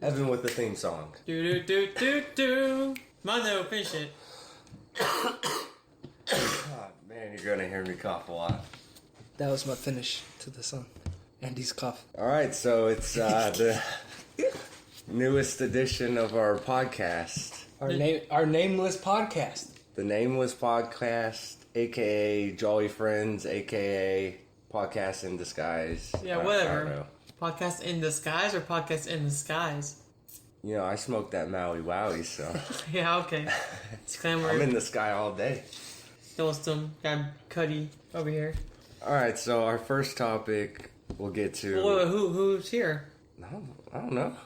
Evan with the theme song. Do do do do do. Mondo, finish it. God, man, you're gonna hear me cough a lot. That was my finish to the song. Andy's cough. All right, so it's the newest edition of our podcast, Our nameless podcast. the Nameless Podcast, aka Jolly Friends, aka Podcast in Disguise. Yeah, I don't whatever. know. Podcast in disguise or podcast in the skies? You know, I smoked that Maui Wowie, so Yeah, okay. It's glamour. I'm in the sky all day. Yellowstone. Got Cuddy over here. All right, so our first topic we'll get to. Wait, who's here? No, I don't know.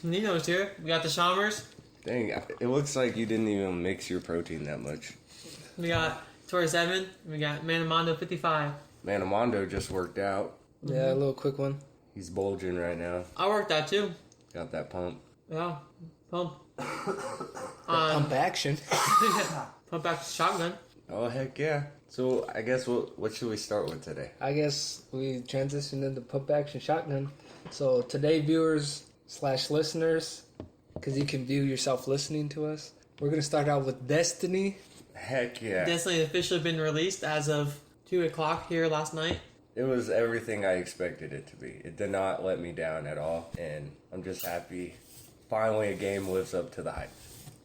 Nino's here. We got the Chalmers. Dang, it looks like you didn't even mix your protein that much. We got Tori 7. We got Manamondo 55. Man, Amando just worked out. Yeah, a little quick one. He's bulging right now. I worked out too. Got that pump. Yeah. Pump. Pump action. Pump back the shotgun. Oh, heck yeah. So, I guess what should we start with today? I guess we transitioned into pump action shotgun. So today, viewers / listeners, because you can view yourself listening to us, we're going to start out with Destiny. Heck yeah. Destiny officially been released as of 2 o'clock here last night. It was everything I expected it to be. It did not let me down at all, and I'm just happy. Finally, a game lives up to the hype.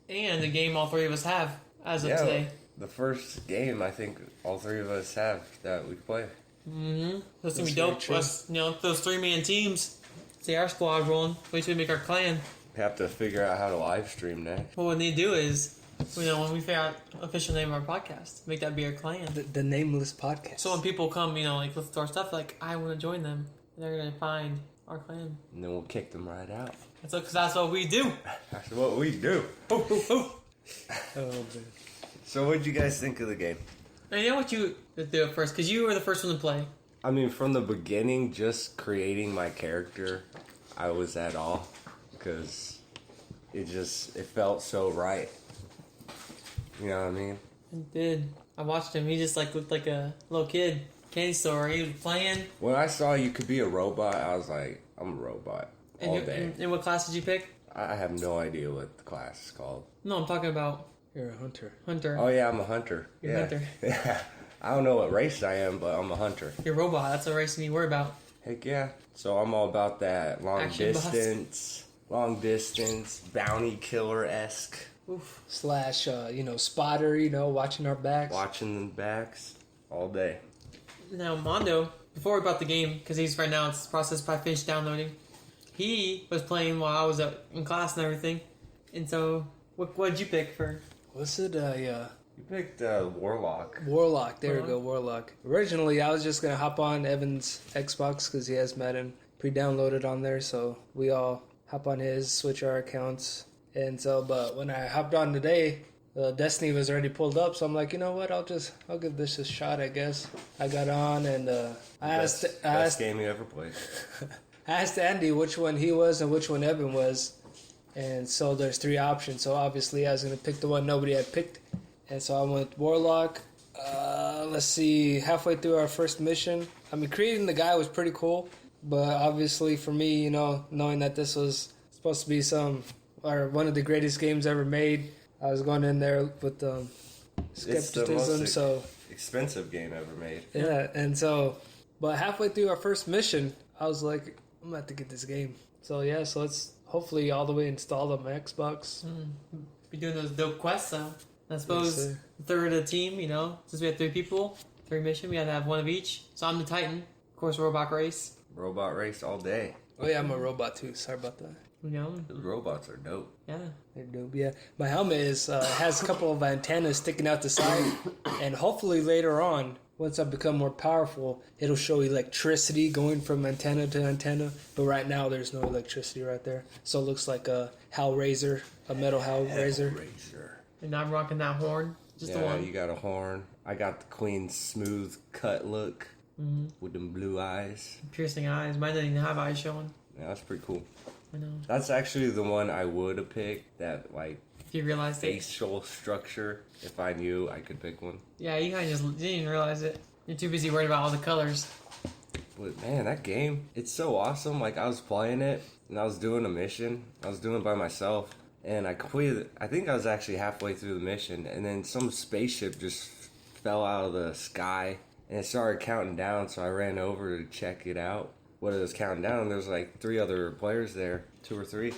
And the game all three of us have as of today. The first game I think all three of us have that we play. Mm-hmm. That's gonna be That's dope. very Us, those 3-man teams. See our squad rolling. Wait till we make our clan. We have to figure out how to live stream next. What we need to do is, when we figure out the official name of our podcast, make that be our clan. The nameless podcast. So when people come, listen to our stuff, like, I want to join them, they're gonna find our clan. And then we'll kick them right out. Because that's what we do. That's what we do. Oh, oh, oh. Oh, man. So what'd you guys think of the game? And you know what you do it first, because you were the first one to play. I mean, from the beginning, just creating my character, I was at all. Because it felt so right. You know what I mean? It did. I watched him. He just looked like a little kid. Candy store. He was playing. When I saw you could be a robot, I was like, I'm a robot all day. And what class did you pick? I have no idea what the class is called. No, I'm talking about You're a hunter. Hunter. Oh yeah, I'm a hunter. You're a hunter. Yeah. I don't know what race I am, but I'm a hunter. You're a robot. That's a race you need to worry about. Heck yeah. So I'm all about that Action long distance, bounty killer-esque. Oof. / spotter, watching our backs. Watching the backs all day. Now, Mondo, before we bought the game, because he's right now, it's processed by finished downloading. He was playing while I was in class and everything. And so, what did you pick for? What's it? You picked Warlock. Warlock. There we go, Warlock. Originally, I was just going to hop on Evan's Xbox because he has Madden pre-downloaded on there. So we all hop on his, switch our accounts. And so, but when I hopped on today, Destiny was already pulled up. So I'm like, you know what? I'll give this a shot, I guess. I got on and I Best game you ever played. I asked Andy which one he was and which one Evan was. And so there's 3 options. So obviously I was going to pick the one nobody had picked. And so I went Warlock. Let's see, halfway through our first mission. I mean, creating the guy was pretty cool. But obviously for me, knowing that this was supposed to be one of the greatest games ever made, I was going in there with skepticism. It's the most expensive game ever made. Yeah, and so, but halfway through our first mission, I was like, I'm about to get this game. So yeah, so it's hopefully all the way installed on my Xbox. Be doing those dope quests, though. I suppose Yes, sir. third of the team, since we had 3 people, 3 mission, we had to have one of each. So I'm the Titan. Of course, robot race. Robot race all day. Oh yeah, I'm a robot too. Sorry about that. Those robots are dope. Yeah. They're dope. Yeah, my helmet has a couple of antennas sticking out the side, and hopefully later on, once I become more powerful, it'll show electricity going from antenna to antenna. But right now, there's no electricity right there, so it looks like a Hellraiser, a metal Hellraiser. And I'm rocking that horn. Just the one. You got a horn. I got the Queen's smooth cut look with them blue eyes. Piercing eyes. Mine didn't even have eyes showing. Yeah, that's pretty cool. I know. That's actually the one I would have picked. That If you realized it. facial structure. If I knew I could pick one. Yeah, you kind of just didn't even realize it. You're too busy worried about all the colors. But man, that game, it's so awesome. Like I was playing it and I was doing a mission. I was doing it by myself. And I completed, I think I was actually halfway through the mission. And then some spaceship just fell out of the sky. And it started counting down. So I ran over to check it out. What it was counting down. There's like 3 other players there. 2 or 3.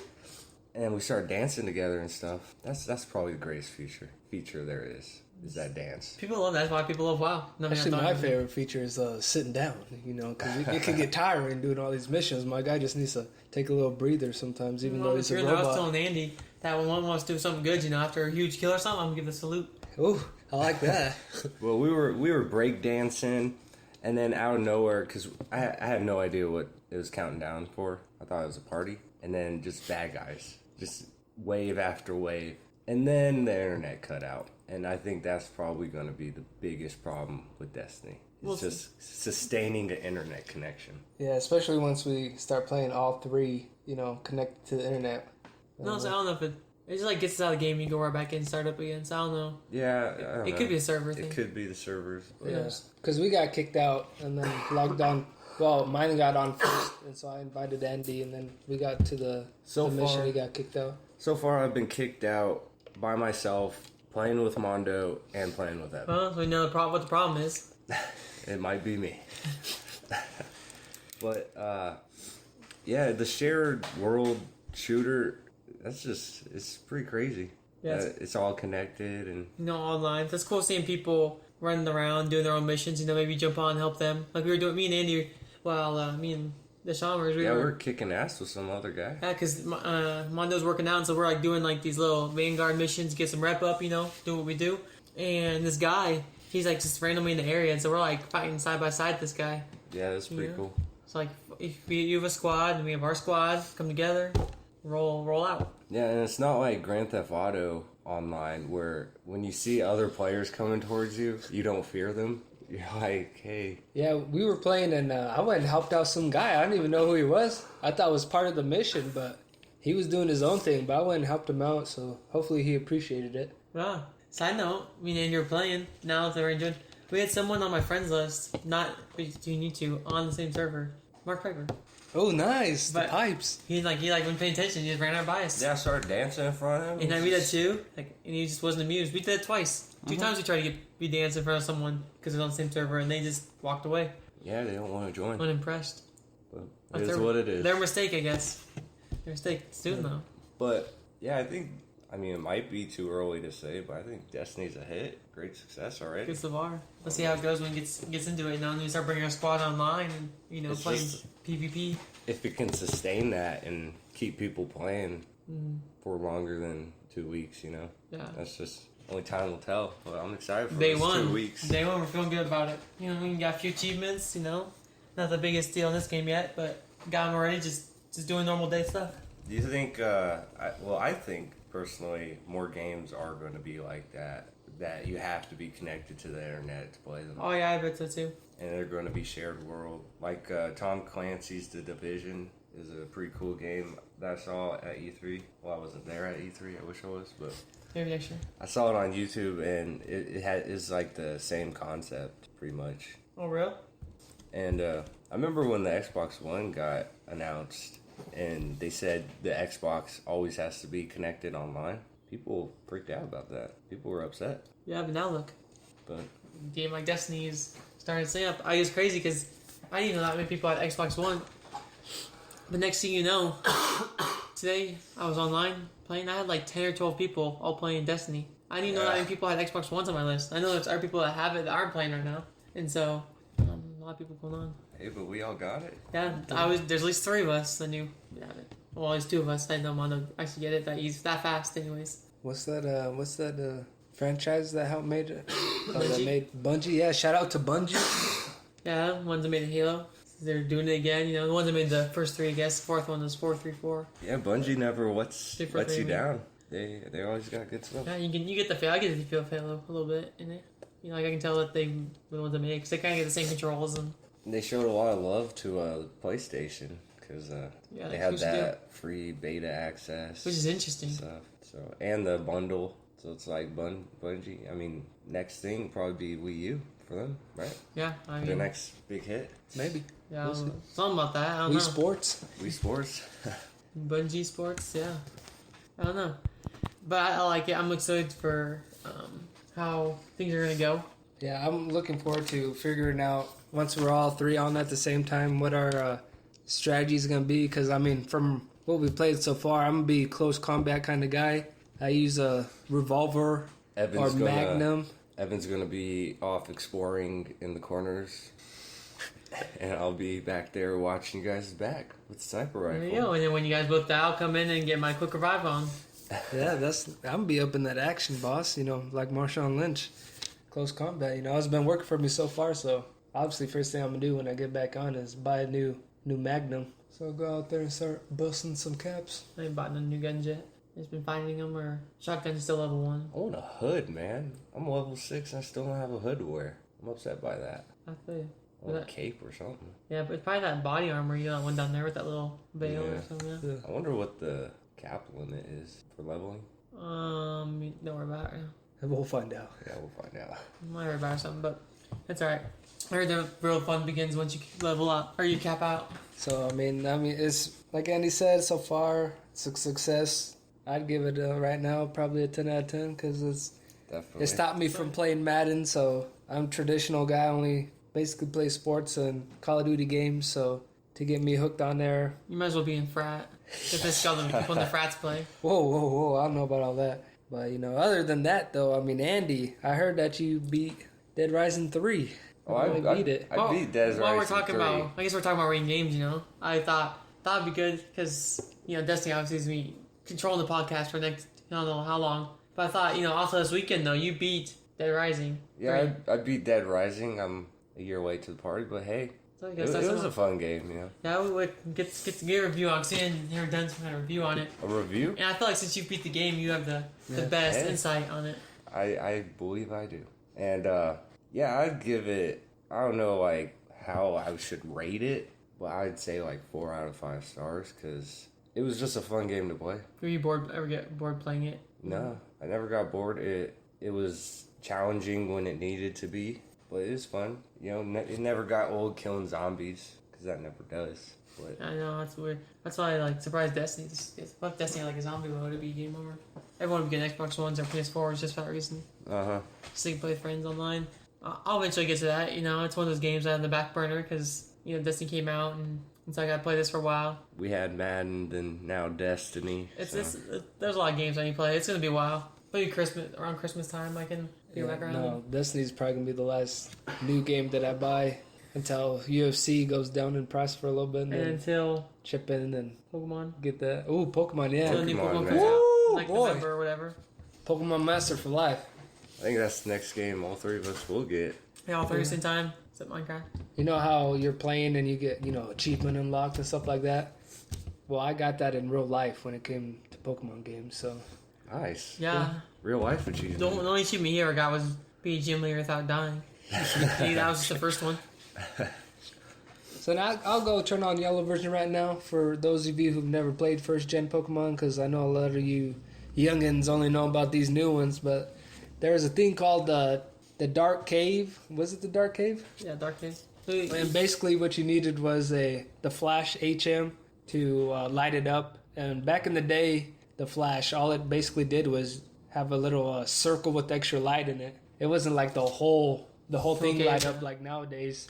And we started dancing together and stuff. That's probably the greatest feature there is that dance. People love that. That's why people love WoW. Actually, my favorite feature is sitting down, you know, because it can get tiring doing all these missions. My guy just needs to take a little breather sometimes, even though he's a robot. I was telling Andy that when one wants to do something good, you know, after a huge kill or something, I'm going to give a salute. Ooh, I like that. Well, we were break dancing, and then out of nowhere, because I had no idea what it was counting down for. I thought it was a party. And then just bad guys. Just wave after wave. And then the internet cut out. And I think that's probably going to be the biggest problem with Destiny. It's just sustaining the internet connection. Yeah, especially once we start playing all 3, you know, connected to the internet. No, so I don't know if it just like gets us out of the game, you go right back in and start up again. So I don't know. Yeah, I don't know. It could be a server thing. It could be the servers. Yeah, because we got kicked out and then logged on. Well, mine got on first, and so I invited Andy, and then we got to the mission. He got kicked out. So far, I've been kicked out by myself, playing with Mondo, and playing with Evan. So we know what the problem is. It might be me. But, yeah, the shared world shooter, it's pretty crazy. Yeah, it's all connected and... You know, online. That's cool seeing people running around, doing their own missions, you know, maybe jump on and help them. Like we were doing, me and Andy, me and the Shamers, we're kicking ass with some other guy. Yeah, because Mondo's working out, and so we're like doing like these little Vanguard missions, get some rep up, you know, do what we do. And this guy, he's like just randomly in the area, and so we're like fighting side by side with this guy. Yeah, that's pretty cool. So like, if you have a squad and we have our squad, come together, roll out. Yeah, and it's not like Grand Theft Auto Online where when you see other players coming towards you, you don't fear them. You're like, hey. Yeah, we were playing and I went and helped out some guy. I didn't even know who he was. I thought it was part of the mission, but he was doing his own thing. But I went and helped him out, so hopefully he appreciated it. Yeah. Side note, me and Andy were playing. Now that they're enjoying, we had someone on my friends list, not between you two, on the same server. Mark Piper. Oh, nice. But the pipes. He wasn't paying attention. He just ran out by us. Yeah, I started dancing in front of him. And I did that too. And he just wasn't amused. We did it twice. 2 times we tried to be dancing in front of someone because it was on the same server, and they just walked away. Yeah, they don't want to join. Unimpressed. But it is what it is. Their mistake, I guess. Their mistake. It's doing though. But yeah, I mean, it might be too early to say, but I think Destiny's a hit. Great success already. Good so far. Let's see how it goes when it gets into it. Now when we start bringing our squad online and It's playing just- PvP. If it can sustain that and keep people playing for longer than 2 weeks, Yeah. that's just only time will tell. But I'm excited for Day this one. 2 weeks. Day one, we're feeling good about it. We got a few achievements. Not the biggest deal in this game yet, but got them already. Just doing normal day stuff. Do you think? I think personally, more games are going to be like that. That you have to be connected to the internet to play them. Oh yeah, I bet so too. And they're going to be shared world. Like Tom Clancy's The Division is a pretty cool game that I saw at E3. Well, I wasn't there at E3. I wish I was, but Maybe next year. I saw it on YouTube, and it's like the same concept, pretty much. Oh, real? And I remember when the Xbox One got announced, and they said the Xbox always has to be connected online. People freaked out about that. People were upset. Yeah, but now look. But A game like Destiny is starting to stay up. I was crazy because I didn't even know that many people had Xbox One. But next thing you know, today I was online playing. I had like 10 or 12 people all playing Destiny. I didn't even know that many people had Xbox Ones on my list. I know there's other people that have it that aren't playing right now. And so, a lot of people going on. hey, but we all got it. Yeah, there's at least 3 of us that knew we have it. Well, at least 2 of us. I know Mondo actually get it that fast anyways. What's that franchise that helped made it? Bungie? That made Bungie? Yeah, shout out to Bungie. Yeah, ones that made Halo. They're doing it again. The ones that made the first 3, I guess. The 4th one was 4-3-4. Yeah, Bungie never lets you 343. down. They always got good stuff. Yeah, you get the feel. I get the feel of Halo a little bit in it. I can tell that they were the ones that made it because they kind of get the same controls and. They showed a lot of love to PlayStation because they had that free beta access, Which is interesting. stuff. So and the bundle. So it's like Bungie. I mean, next thing probably be Wii U for them, right? Yeah, I The mean, next big hit. Maybe. yeah, we'll see. something about that. I don't Wii know. Sports. Wii Sports. Bungie Sports, yeah. I don't know, but I like it. I'm excited for how things are gonna go. Yeah, I'm looking forward to figuring out once we're all three on at the same time what our strategy is going to be. Because, I mean, from what we played so far, I'm going to be a close combat kind of guy. I use a revolver or Magnum. Evan's gonna be off exploring in the corners, and I'll be back there watching you guys' back with the sniper rifle. There you go. And then when you guys both die, I'll come in and get my quick revive on. Yeah, I'm going to be up in that action, boss. You know, like Marshawn Lynch. Close combat. You know, it's been working for me so far, so obviously first thing I'm going to do when I get back on is buy a new Magnum. So I'll go out there and start busting some caps. I ain't bought no new guns yet. Just been finding them, or shotgun's still level 1. I want a hood, man. I'm level 6 and I still don't have a hood to wear. I'm upset by that. I feel you. I want a cape or something. Yeah, but it's probably that body armor you got one down there with that little veil or Yeah. something. Yeah. I wonder what the cap limit is for leveling. Don't worry about it. We'll find out. Yeah, we'll find out. Might heard about something, but it's alright. I heard the real fun begins once you level up or you cap out. So I mean, it's like Andy said. So far, it's a success. I'd give it right now probably a 10 out of 10 because Definitely. it stopped me from playing Madden. So I'm a traditional guy. I only basically play sports and Call of Duty games. So to get me hooked on there, You might as well be in frat. If this all the people in the frats play. whoa! I don't know about all that. But you know, other than that though, I mean, Andy, I heard that you beat Dead Rising 3. Oh, I I beat it. I beat Dead Rising While we're talking 3. about, I guess we're talking about rating games. You know, I thought it'd be good because Destiny obviously is me controlling the podcast for next I don't know how long. But I thought also this weekend though you beat Dead Rising. Yeah, I beat Dead Rising. I'm a year late to the party, but hey, So I it, guess it that's was a fun game, you know. yeah. We would get to get a review on. Cause you never done some kind of review on it. A review? And I feel like since you beat the game, you have the best Yeah. insight on it. I believe I do. And yeah, I'd give it. I don't know like how I should rate it, but I'd say like 4 out of 5 stars because it was just a fun game to play. Were you ever get bored playing it? No, I never got bored. It was challenging when it needed to be, but it was fun. You know, it never got old killing zombies because that never does. But I know that's weird. That's why I surprised Destiny. Fuck Destiny like a zombie mode, it'd be game over. Everyone would get Xbox Ones or PS4s just for that reason. So you can play with friends online. I'll eventually get to that. It's one of those games I have in the back burner because Destiny came out and so I gotta play this for a while. we had Madden, then now Destiny. There's a lot of games I need to play. It's gonna be a while. Maybe around Christmas time I can be back around. No, Destiny's probably gonna be the last new game that I buy until UFC goes down in price for a little bit, and And then until chip in and Pokemon. get that. Ooh, Pokemon, yeah. Until the new Pokemon, Pokemon man. comes out. Woo, Like boy. November or whatever. Pokemon Master for life. I think that's the next game all three of us will get. Yeah, all 30 cent time. Except Minecraft. You know how you're playing and you get, achievement unlocked and stuff like that? Well, I got that in real life when it came to Pokemon games, so. Nice. Yeah. Real life achievement. The only achievement he ever got was be a gym leader without dying. That was just the first one. So now I'll go turn on yellow version right now for those of you who've never played first gen Pokemon, because I know a lot of you youngins only know about these new ones, but there was a thing called the Dark Cave. Was it the Dark Cave? Yeah, Dark Days. And basically what you needed was the Flash HM to light it up. And back in the day, the Flash, all it basically did was have a little circle with extra light in it. It wasn't like the whole thing Okay. light up like nowadays.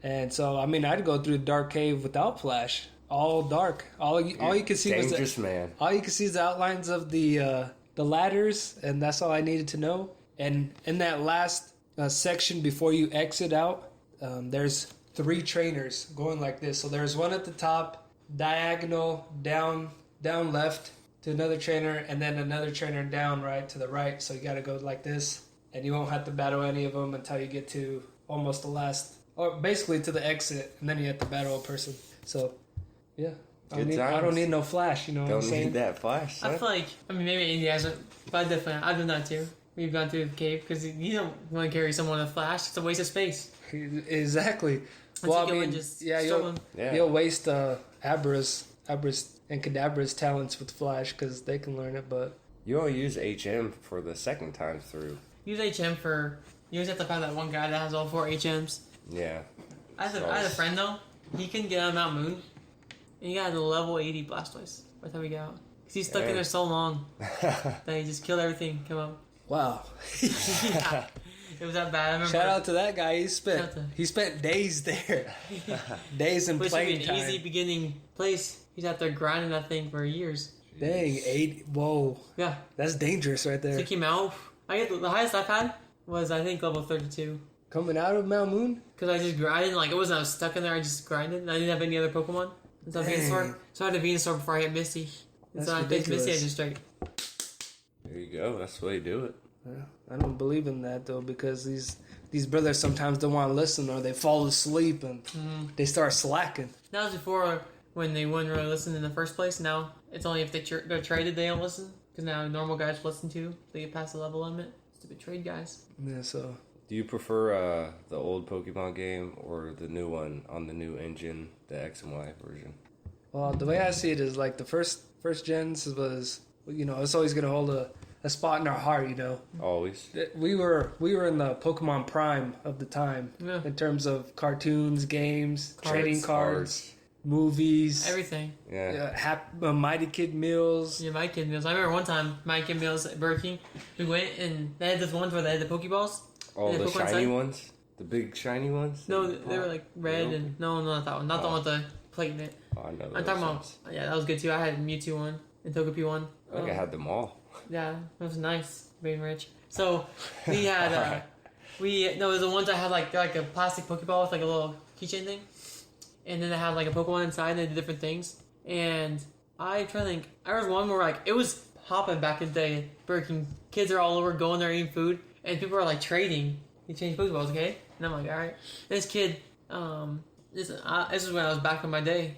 And so, I mean, I'd go through the Dark Cave without Flash. All dark. All you could see was Dangerous man. all you could see is the outlines of the ladders, and that's all I needed to know. And in that last section before you exit out, there's 3 trainers going like this. So there's one at the top, diagonal down left to another trainer, and then another trainer down right to the right. So you got to go like this, and you won't have to battle any of them until you get to almost the last, or basically to the exit, and then you have to battle a person. So yeah, I Good don't times. need no Flash. You know what I'm Don't saying? need that flash, I son. feel like, maybe Andy hasn't, but definitely, I've done that too. We've gone through the cave because you don't want to carry someone with a Flash. It's a waste of space. Exactly. Well, Well, you I go mean, and just yeah, struggling. Yeah. you'll waste Abra's and Kadabra's talents with Flash because they can learn it, but You only use HM for the second time through. Use HM for You always have to find that one guy that has all 4 HMs. Yeah. I had a friend though. He couldn't get on Mount Moon, and he got a level 80 Blastoise by the time we got out. Cause he's stuck in there so long that he just killed everything. Come on. Wow. Yeah. It was that bad. I remember. Shout out to that guy. Shout out to- He spent days there. Days in Which would be playing an time. easy beginning place. He's out there grinding that thing for years. Dang, 8. Whoa. Yeah. That's dangerous right So there. he came out. The highest I've had was I think level 32. Coming out of Mount Moon? Cause I just grinded, like it wasn't I was stuck in there. I just grinded. And I didn't have any other Pokemon. And so I had Venusaur. So I had a Venusaur before I hit Misty. And That's so I faced Misty. I ridiculous. just straight. There you go. That's the way to do it. Yeah, I don't believe in that though because these brothers sometimes don't want to listen or they fall asleep and they start slacking. That was before when they wouldn't really listen in the first place. Now it's only if they're traded they don't listen. Because now normal guys listen to. They get past the level limit. Stupid trade guys. Yeah, so Do you prefer the old Pokemon game or the new one on the new engine, the X and Y version? well the way I see it is like the first gens was it's always gonna hold a spot in our heart, Always. We were in the Pokemon Prime of the time Yeah. in terms of cartoons, games, Cards. trading cards, movies, Everything. Yeah. Mighty Kid meals. Yeah, my kid meals. I remember one time my kid meals at Burger King. We went and they had this ones where they had the Pokeballs. Oh, Yeah, the Pokemon shiny side? ones? The big shiny ones? No, that you they were pop? like red Nope. and no, not that one. Not the one with the plate in it. Oh, I know I'm those talking about. ones. Yeah, that was good too. I had Mewtwo one and Togepi one. I think I had them all. Yeah, that was nice being rich. So we had it was the ones I had like a plastic Pokeball with like a little keychain thing, and then I had like a Pokemon inside and they did different things. And I try to think. I was one where like it was hopping back in the day. Burger King kids are all over going there eating food, and people are like trading. They change Pokeballs, okay? And I'm like, all right. This kid, this is when I was back in my day,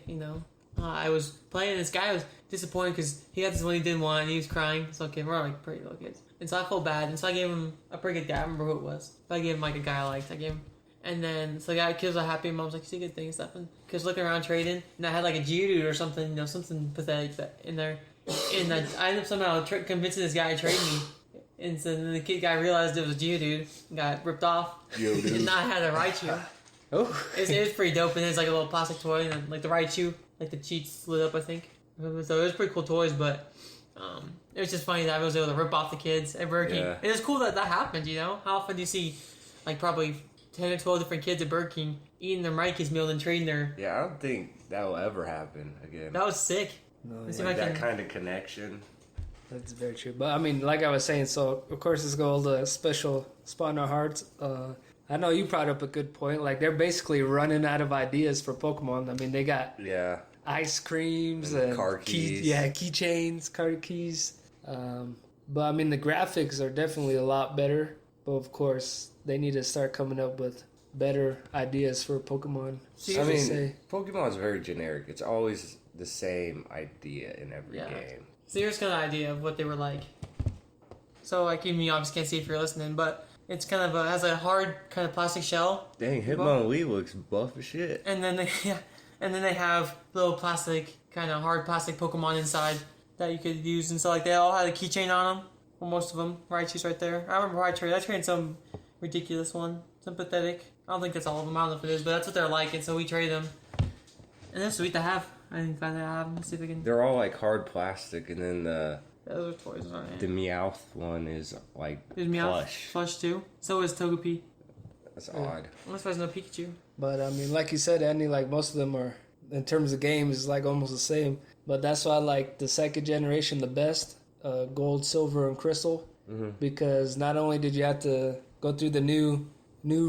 I was playing. This guy was disappointed because he had this one he didn't want and he was crying. So okay, we're all like pretty little kids, and so I felt bad, and so I gave him a pretty good guy. I don't remember who it was, but I gave him like a guy I liked. I gave him, and then so the guy kids were happy. And Mom's like, "You see good thing and stuff," and kids looking around trading, and I had like a Geodude or something, something pathetic that in there, and I ended up somehow convincing this guy to trade me. And so then the kid guy realized it was a Geodude and got ripped off. Geodude. And now I had a Raichu. Oh, It was pretty dope, and it's like a little plastic toy, and then, like the Raichu, like the cheeks lit up, I think. So it was pretty cool toys, but it was just funny that I was able to rip off the kids at Burger King. Yeah. It was cool that that happened, How often do you see, like, probably 10 or 12 different kids at Burger King eating their Mike's meal and trading their... Yeah, I don't think that will ever happen again. That was sick. no, Let's see Like if I that can... kind of connection. that's very true. But I mean, like I was saying, so of course it's going to hold a special spot in our hearts. I know you brought up a good point. Like they're basically running out of ideas for Pokemon. I mean, they got Yeah. ice creams And and car keys. keychains, car keys. But I mean, the graphics are definitely a lot better. But of course, they need to start coming up with better ideas for Pokemon. See, I I would mean, say. Pokemon's very generic. It's always the same idea in every Yeah. game. So here's kind of an idea of what they were like. So, like, you obviously can't see if you're listening, but it's kind of has a hard kind of plastic shell, Dang, Hitmonlee looks buff as shit. and then they have little plastic, kind of hard plastic Pokemon inside that you could use, and so like they all had a keychain on them. Well, most of them. Raichu's right there. I remember I traded some ridiculous one, some pathetic. I don't think that's all of them. I don't know if it is, but that's what they're like, and so we trade them. And they're sweet to have. I think glad to have them. Let's see if we can. They're all like hard plastic, and then Those are toys, aren't the they? Meowth one is like There's Meowth, plush. Plush too. So is Togepi. That's odd. Unless there's no Pikachu. But I mean, like you said, Andy, like most of them are, in terms of games, like almost the same. But that's why I like the second generation the best, gold, silver, and crystal, because not only did you have to go through the new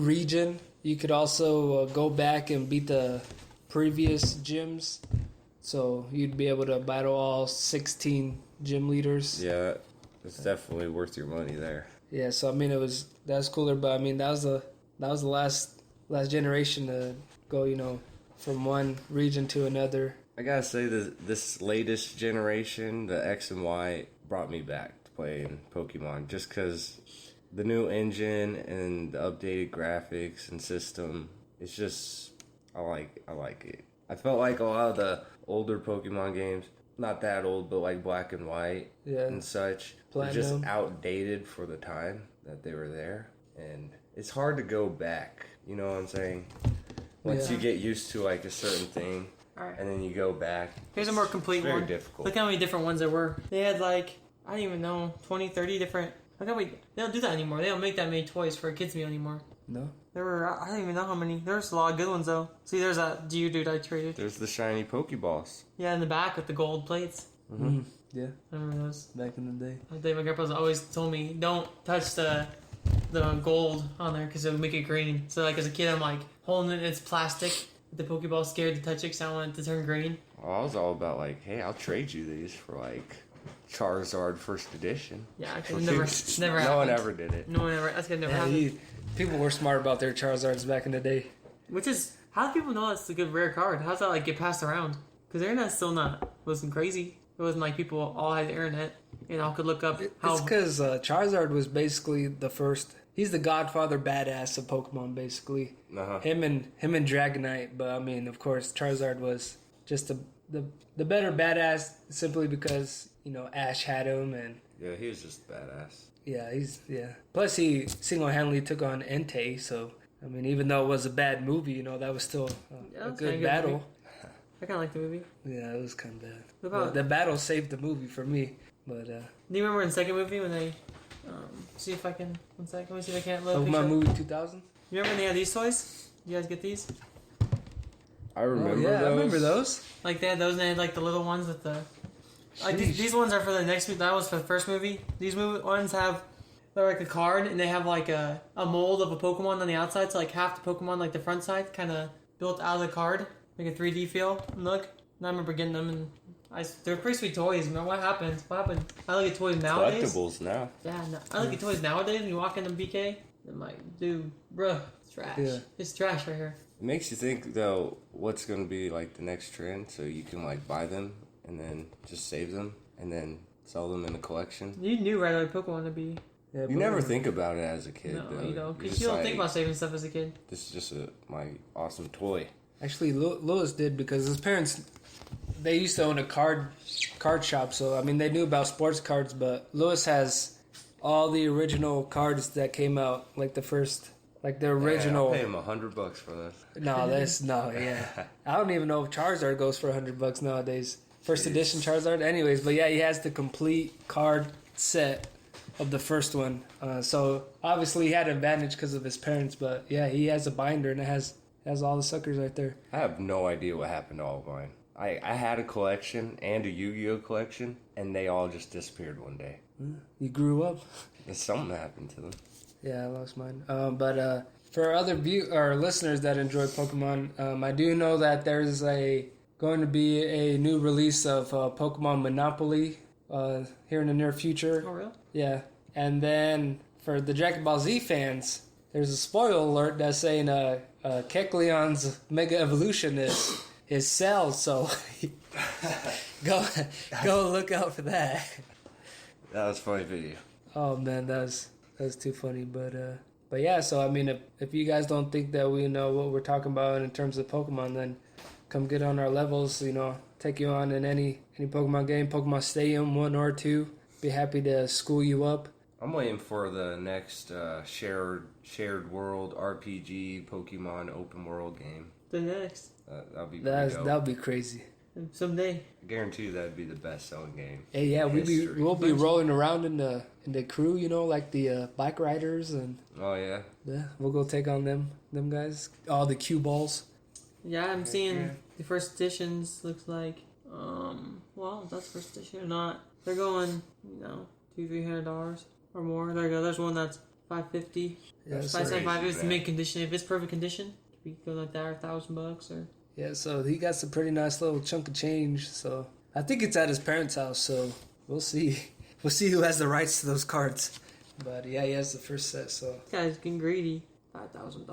region, you could also go back and beat the previous gyms. So you'd be able to battle all 16 gym leaders. Yeah, it's definitely worth your money there. Yeah, so I mean that's cooler, but I mean that was the last generation to go, from one region to another. I gotta say, this latest generation, the X and Y, brought me back to playing Pokemon just because the new engine and the updated graphics and system. It's just I like it. I felt like a lot of the older Pokemon games, not that old, but like Black and White Yeah. and such, were just Platinum. outdated for the time that they were there. And it's hard to go back. You know what I'm saying? Once Yeah. you get used to like a certain thing, Alright. and then you go back. Here's a more complete Very one. difficult. Look how many different ones there were. They had like, I don't even know, 20, 30 different. Look how many. They don't do that anymore. They don't make that many toys for a kids meal anymore. No. There were, I don't even know how many. There's a lot of good ones though. See, there's that Geodude I traded. There's the shiny Pokeballs. Yeah, in the back with the gold plates. Mm-hmm. Yeah, I remember those. back in the day. My dad, my grandpa's always told me, don't touch the gold on there because it'll make it green. So like as a kid, I'm like holding it. It's plastic. The Pokeball scared to touch it because I want it to turn green. Well, I was all about like, hey, I'll trade you these for like Charizard First Edition. Yeah, actually, never No happened. one ever did it. No one ever. That's gonna never Yeah, happen. people were smart about their Charizards back in the day. Which is how do people know it's a good rare card? How's that like get passed around? Because the internet's still wasn't crazy. It wasn't like people all had the internet and all could look up how. It's because Charizard was basically the first. He's the godfather badass of Pokemon, basically. Uh-huh. Him and Dragonite, but I mean, of course, Charizard was just the better badass simply because Ash had him, and Yeah, he was just badass. yeah. Plus, he single-handedly took on Entei, so I mean, even though it was a bad movie, that was still Yeah, a it's good kinda good battle. movie. I kind of like the movie. Yeah, it was kind of bad. What about- The battle saved the movie for me, but Do you remember in the second movie when they? See if I can. One sec. Let me see if I can't load a Pokemon picture. movie 2000. You remember when they had these toys? You guys get these? I remember yeah, those. I remember those. Like they had those and they had like the little ones with the. Like Sheesh. these ones are for the next movie. That was for the first movie. These ones have. They're like a card and they have like a mold of a Pokemon on the outside. So like half the Pokemon, like the front side, kind of built out of the card. Like a 3D feel and look. And I remember getting them and they're pretty sweet toys, man. What happened? I look at toys nowadays. Collectibles now. Yeah, no, I look at toys nowadays and you walk in the BK. I'm like, dude, bruh, it's trash. Yeah. It's trash right here. It makes you think though, what's gonna be like the next trend? So you can like buy them and then just save them and then sell them in a collection. You knew right away Pokemon to be. Yeah, You never think about it as a kid, No, though. you don't. You're Because just you don't like, think about saving stuff as a kid. This is just my awesome toy. Actually, Lewis did because his parents, they used to own a card shop. So I mean, they knew about sports cards, but Lewis has all the original cards that came out, like the original. Yeah, I'll pay him $100 for this. Yeah. I don't even know if Charizard goes for $100 nowadays. First edition Charizard, anyways. But yeah, he has the complete card set of the first one. So obviously he had an advantage because of his parents. But yeah, he has a binder and it has all the suckers right there. I have no idea what happened to all of mine. I had a collection and a Yu-Gi-Oh collection, and they all just disappeared one day. You grew up. And something happened to them. Yeah, I lost mine. But for other listeners that enjoy Pokemon, I do know that there's going to be a new release of Pokemon Monopoly here in the near future. Oh, really? Yeah, and then for the Dragon Ball Z fans, there's a spoiler alert that's saying Kecleon's Mega Evolution is Cell, so go look out for that. That was a funny video. Oh man, that's too funny. But yeah, so I mean, if you guys don't think that we know what we're talking about in terms of Pokemon, then come get on our levels. Take you on in any Pokemon game, Pokemon Stadium 1 or 2. Be happy to school you up. I'm waiting for the next shared world RPG Pokemon open world game. The next. That'll be pretty dope. That'll be crazy. Someday. I guarantee you that'd be the best selling game. Hey, yeah, History. we'll be rolling around in the crew, like the bike riders, and Oh yeah. yeah, we'll go take on them guys, all the cue balls. Yeah, I'm seeing the first editions looks like, well, that's first edition or not. They're going, $200-$300 or more. There you go. There's one that's $550. Yeah, That's so, crazy. $575 is man. mint condition. If it's perfect condition, we could go like that, or $1,000 or. yeah, so he got some pretty nice little chunk of change. So I think it's at his parents' house. So we'll see. We'll see who has the rights to those cards. But yeah, he has the first set. So This guy's getting greedy. $5,000.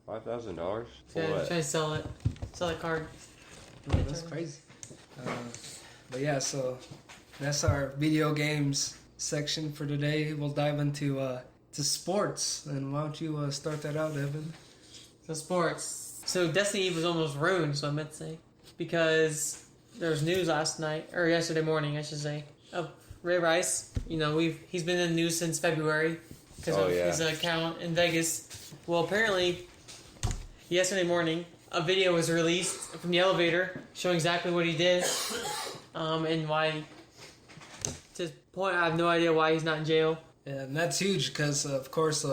$5,000 for Trying what? to sell it. Sell that card. that's crazy. But yeah, so that's our video games section for today. We'll dive into to sports. And why don't you start that out, Evan? So sports. So Destiny was almost ruined, so I meant to say. Because there was news last night, or yesterday morning, I should say, of Ray Rice. He's been in the news since February. because Oh, of yeah. his account in Vegas. Well, apparently, yesterday morning, a video was released from the elevator showing exactly what he did, and why. To this point, I have no idea why he's not in jail. And that's huge because, of course,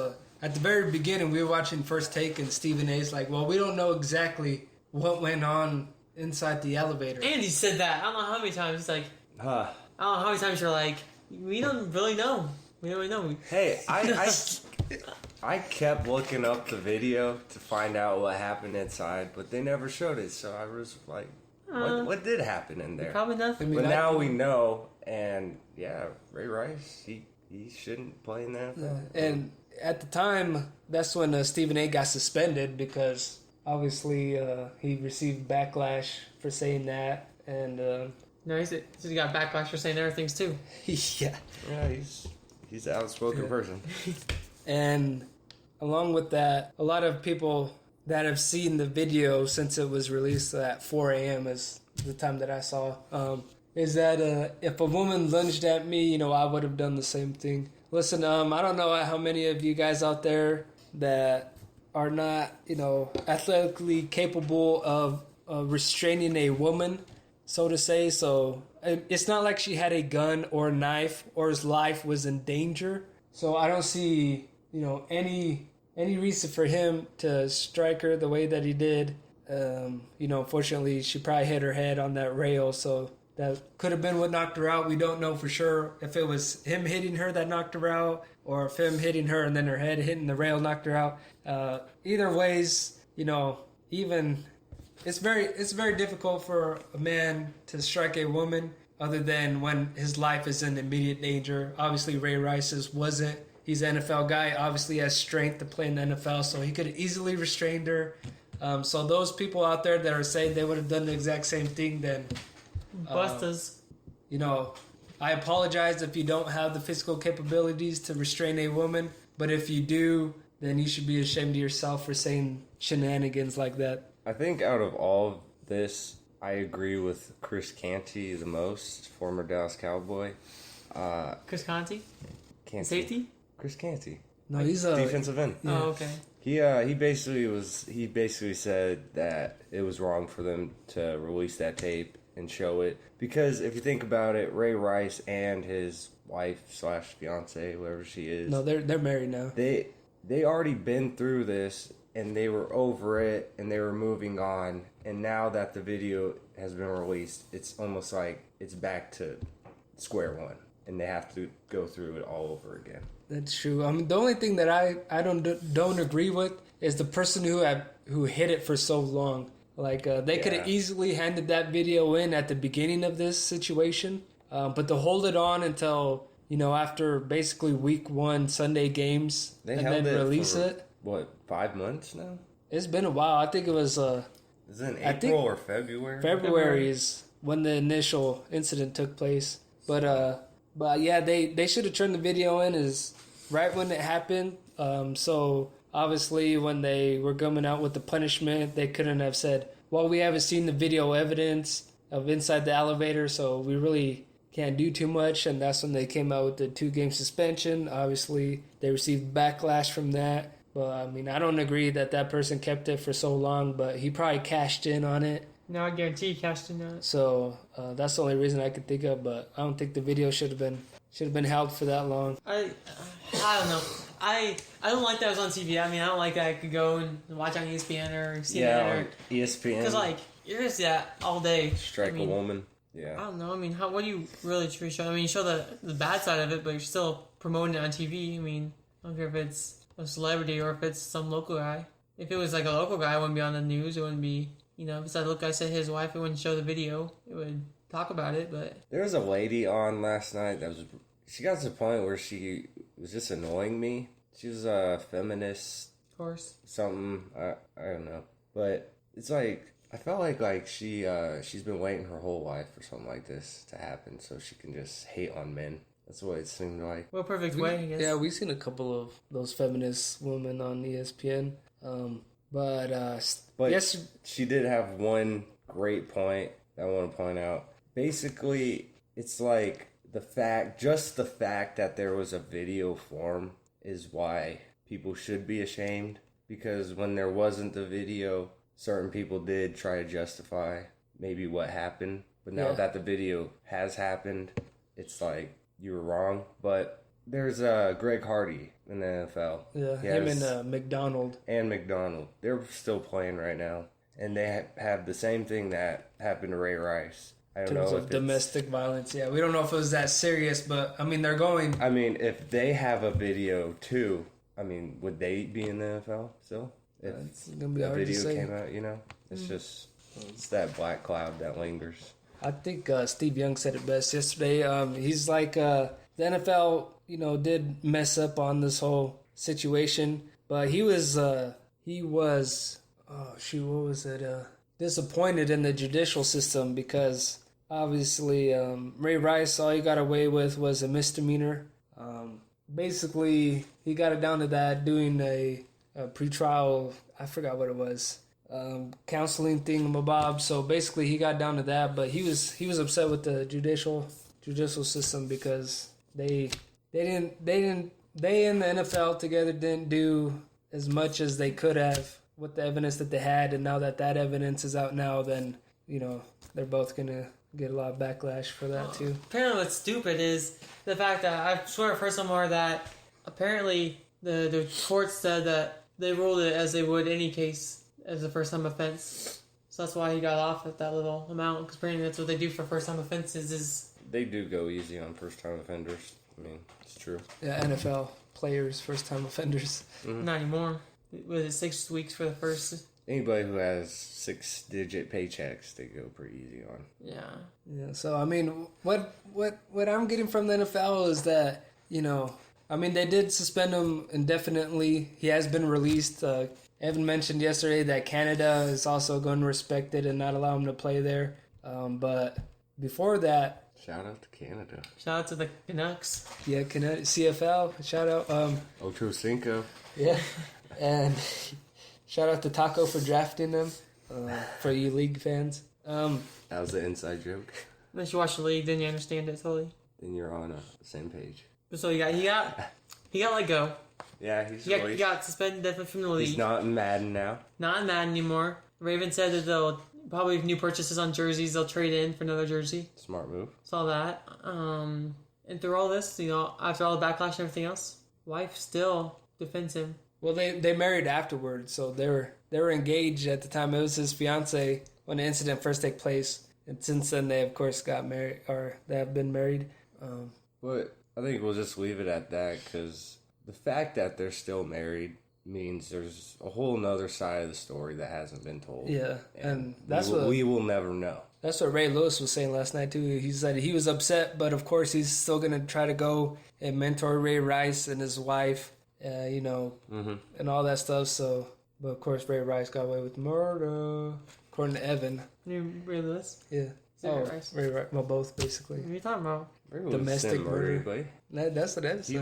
at the very beginning, we were watching First Take, and Stephen A's like, well, we don't know exactly what went on inside the elevator. And he said that. I don't know how many times. He's like, Huh. I don't know how many times you're like, we don't really know. We don't really know. Hey, I kept looking up the video to find out what happened inside, but they never showed it. So I was like, what did happen in there? Probably nothing. But now we know, and yeah, Ray Rice, he shouldn't play in that. And at the time, that's when Stephen A got suspended because obviously he received backlash for saying that. And No, he got backlash for saying other things too. yeah. Yeah, he's an outspoken person. And along with that, a lot of people that have seen the video since it was released at 4 a.m. is the time that I saw, is that if a woman lunged at me, I would have done the same thing. Listen, I don't know how many of you guys out there that are not, athletically capable of restraining a woman, so to say. So it's not like she had a gun or a knife or his life was in danger. So I don't see, any reason for him to strike her the way that he did. Unfortunately, she probably hit her head on that rail, so that could have been what knocked her out. We don't know for sure if it was him hitting her that knocked her out, or if him hitting her and then her head hitting the rail knocked her out. Either ways, even it's very difficult for a man to strike a woman, other than when his life is in immediate danger. Obviously, Ray Rice's wasn't. He's an NFL guy. Obviously, has strength to play in the NFL, so he could have easily restrained her. So those people out there that are saying they would have done the exact same thing, then Bustas. I apologize if you don't have the physical capabilities to restrain a woman, but if you do, then you should be ashamed of yourself for saying shenanigans like that. I think out of all of this, I agree with Chris Canty the most, former Dallas Cowboy. Chris Conti? Canty. Safety? Chris Canty. No, he's a Defensive end. Yeah. Oh, okay. He basically said that it was wrong for them to release that tape and show it, because if you think about it, Ray Rice and his wife / fiance, whoever she is, No, they're married now. they already been through this and they were over it and they were moving on, and now that the video has been released, it's almost like it's back to square one and they have to go through it all over again. That's true. I mean, the only thing that I don't agree with is the person who hid it for so long. Like they could have easily handed that video in at the beginning of this situation, but to hold it on until after basically week 1 Sunday games They and held then it release for, it. What, 5 months now? It's been a while. I think it was Is it in I think April or February? February is when the initial incident took place. But yeah, they should have turned the video in is right when it happened. So obviously when they were coming out with the punishment, they couldn't have said, well, we haven't seen the video evidence of inside the elevator, so we really can't do too much. And that's when they came out with the 2-game suspension. Obviously they received backlash from that. But I mean, I don't agree that person kept it for so long, but he probably cashed in on it. No, I guarantee he cashed in that. So that's the only reason I could think of. But I don't think the video should have been held for that long. I don't know. I don't like that it was on TV. I mean, I don't like that I could go and watch on ESPN or CNN Yeah, or on ESPN. because you're just all day. Strike I mean, a woman. Yeah. I don't know. I mean, what do you really show? I mean, you show the bad side of it, but you're still promoting it on TV. I mean, I don't care if it's a celebrity or if it's some local guy. If it was like a local guy, it wouldn't be on the news. It wouldn't be, if it's that local guy said his wife, it wouldn't show the video. It would talk about it, but... There was a lady on last night she got to the point where she was just annoying me. She was a feminist. Of course. Something, I don't know. But it's like, I felt like she's been waiting her whole life for something like this to happen so she can just hate on men. That's what it seemed like. Well, perfect way, I guess. Yeah, we've seen a couple of those feminist women on ESPN. But yes, she did have one great point that I want to point out. Basically, it's like the fact that there was a video form is why people should be ashamed. Because when there wasn't the video, certain people did try to justify maybe what happened. But now that the video has happened, it's like you were wrong. But there's Greg Hardy in the NFL. Yeah, him and McDonald. And McDonald. They're still playing right now. And they have the same thing that happened to Ray Rice. I don't know if domestic violence. Yeah, we don't know if it was that serious, but I mean, they're going. I mean, if they have a video too, I mean, would they be in the NFL still? If It's gonna be a hard to video say. came out, you know, it's just it's that black cloud that lingers. I think Steve Young said it best yesterday. He's like, the NFL, you know, did mess up on this whole situation, but he was, oh shoot, what was it? Disappointed in the judicial system because obviously Ray Rice, all he got away with was a misdemeanor. Basically, he got it down to that doing a pretrial, I forgot what it was, counseling thing, so basically he got down to that, but he was upset with the judicial system because they and the NFL together didn't do as much as they could have with the evidence that they had, and now that evidence is out now, then, you know, they're both gonna get a lot of backlash for that too. Apparently what's stupid is the fact that I swear I've heard somewhere that apparently the court said that they ruled it as they would any case as a first-time offense. So that's why he got off at that little amount, because apparently that's what they do for first-time offenses is... They do go easy on first-time offenders. I mean, it's true. Yeah, NFL players, first-time offenders. Mm-hmm. Not anymore. Was it 6 weeks for the first... Anybody who has 6-digit paychecks, they go pretty easy on. Yeah. Yeah, so I mean, what I'm getting from the NFL is that, you know, I mean, they did suspend him indefinitely. He has been released. Evan mentioned yesterday that Canada is also going to respect it and not allow him to play there. But before that... Shout out to Canada. Shout out to the Canucks. Yeah, Canada, CFL, shout out. Ocho Cinco. Yeah, and shout out to Taco for drafting them, for you league fans. That was an inside joke. Unless you watch the league, then you understand it totally. Then you're on the same page. So he got let go. Yeah, he got suspended indefinitely from the league. He's not in Madden now. Not in Madden anymore. Raven said that they'll probably new purchases on jerseys. They'll trade in for another jersey. Smart move. Saw that. And through all this, you know, after all the backlash and everything else, wife still defends him. Well, they married afterwards, so they were engaged at the time. It was his fiance when the incident first took place, and since then they of course got married, or they have been married. But I think we'll just leave it at that, because the fact that they're still married means there's a whole nother side of the story that hasn't been told. Yeah, and that's we will never know. That's what Ray Lewis was saying last night too. He said he was upset, but of course he's still gonna try to go and mentor Ray Rice and his wife, you know, and all that stuff. So, but of course Ray Rice got away with murder, according to Evan. You Ray Lewis? Yeah. Ray Rice? Ray Rice. Well, both basically. What are you talking about? Domestic murder. Anybody. That's what Evan said.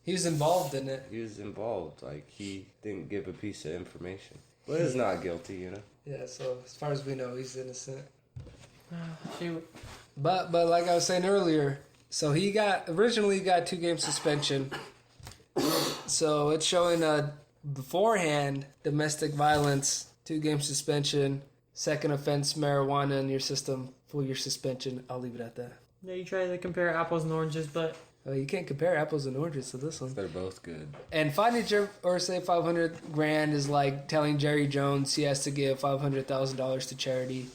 He was involved in it. He was involved. Like, he didn't give a piece of information. But he's not guilty, you know? Yeah, so as far as we know, he's innocent. Shoot. But like I was saying earlier, so he originally got 2-game suspension. So it's showing beforehand domestic violence, 2-game suspension, second offense marijuana in your system, full year suspension. I'll leave it at that. Yeah, you try to compare apples and oranges, but You can't compare apples and oranges to this one. They're both good. And finding or say $500,000 is like telling Jerry Jones he has to give $500,000 to charity.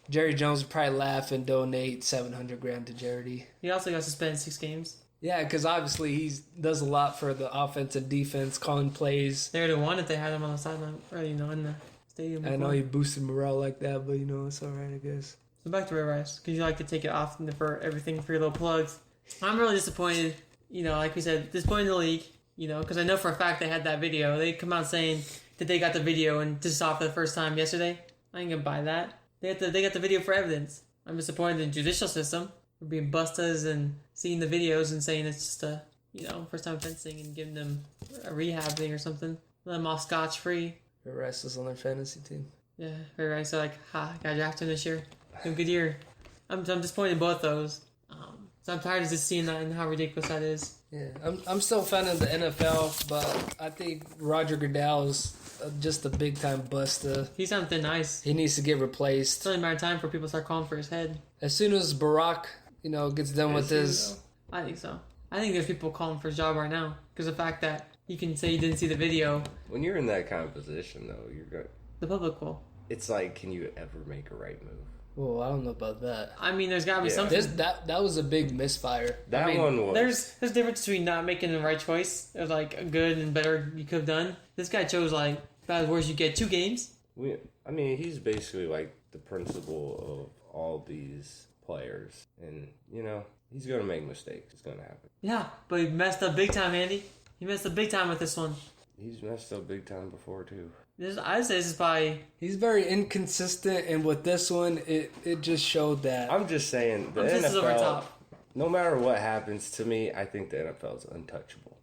Jerry Jones would probably laugh and donate $700,000 to charity. he also got suspended 6 games. Yeah, because obviously he does a lot for the offense and defense, calling plays. They already won if they had him on the sideline, or in the stadium. I know he boosted morale like that, but it's all right, I guess. So back to Ray Rice, because you like to take it off for everything for your little plugs. I'm really disappointed, like we said, disappointed in the league, because I know for a fact they had that video. They come out saying that they got the video and just saw it for the first time yesterday. I ain't gonna buy that. They got the video for evidence. I'm disappointed in the judicial system for being bustas and seeing the videos and saying it's just a, first time fencing and giving them a rehab thing or something. Let them off scotch free. The rest is on their fantasy team. Yeah, Ray Rice. So got drafted this year. A good year. I'm disappointed in both those. So I'm tired of just seeing that and how ridiculous that is. Yeah, I'm still a fan of the NFL, but I think Roger Goodell is just a big time bust. He's something nice. He needs to get It's replaced only a matter of time for people to start calling for his head. as soon as Barack, gets done with his. I think so. I think there's people calling for his job right now because the fact that you can say you didn't see the video, When you're in that kind of position, though, you're good. the public will. It's like, can you ever make a right move? Well, I don't know about that. I mean, there's got to be Yeah. something. That was a big misfire. That I mean, one was. There's a difference between not making the right choice or like a good and better you could have done. This guy chose like bad words. You get 2 games. He's basically like the principal of all these players, and he's gonna make mistakes. It's gonna happen. Yeah, but he messed up big time, Andy. He messed up big time with this one. He's messed up big time before too. I'd say this is probably. he's very inconsistent, and with this one, it just showed that. I'm just saying the This is over NFL. top. No matter what happens to me, I think the NFL is untouchable.